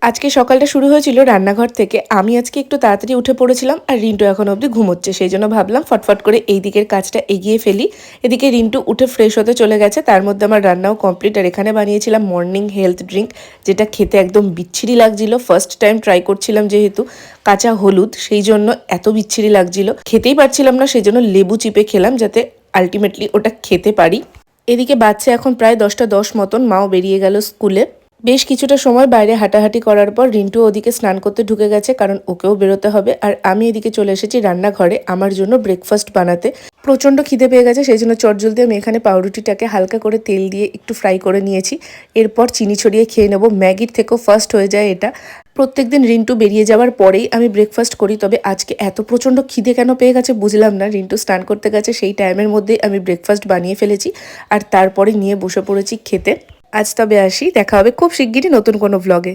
আজকে সকালটা শুরু হয়েছিল রান্নাঘর থেকে। আমি আজকে একটু তাড়াতাড়ি উঠে পড়েছিলাম আর রিন্টু এখন অবধি ঘুমোচ্ছে। সেই জন্য ভাবলাম ফটফট করে এই দিকের কাজটা এগিয়ে ফেলি। এদিকে রিন্টু উঠে ফ্রেশ হতে চলে গেছে, তার মধ্যে আমার রান্নাও কমপ্লিট। আর এখানে বানিয়েছিলাম মর্নিং হেলথ ড্রিঙ্ক, যেটা খেতে একদম বিচ্ছিরি লাগছিল। ফার্স্ট টাইম ট্রাই করছিলাম, যেহেতু কাঁচা হলুদ, সেই জন্য এত বিচ্ছিরি লাগছিল, খেতেই পারছিলাম না। সেই জন্য লেবু চিপে খেলাম, যাতে আলটিমেটলি ওটা খেতে পারি। এদিকে বাচ্চা এখন প্রায় 10টা 10 মতন, মাও বেরিয়ে গেল স্কুলে। বেশ কিছুটা সময় বাইরে হাঁটাহাঁটি করার পর রিন্টু ওদিকে স্নান করতে ঢুকে গেছে, কারণ ওকেও বেরোতে হবে। আর আমি এদিকে চলে এসেছি রান্নাঘরে আমার জন্য ব্রেকফাস্ট বানাতে। প্রচণ্ড খিদে পেয়ে গেছে, সেই জন্য চটজলদি আমি এখানে পাউরুটিটাকে হালকা করে তেল দিয়ে একটু ফ্রাই করে নিয়েছি। এরপর চিনি ছড়িয়ে খেয়ে নেবো। ম্যাগির থেকেও ফার্স্ট হয়ে যায় এটা। প্রত্যেকদিন রিন্টু বেরিয়ে যাওয়ার পরেই আমি ব্রেকফাস্ট করি, তবে আজকে এত প্রচণ্ড খিদে কেন পেয়ে গেছে বুঝলাম না। রিন্টু স্নান করতে গেছে, সেই টাইমের মধ্যেই আমি ব্রেকফাস্ট বানিয়ে ফেলেছি আর তারপরে নিয়ে বসে পড়েছি খেতে। আজ তবে আসি, দেখা হবে খুব শিগগিরই নতুন কোনো ভ্লগে।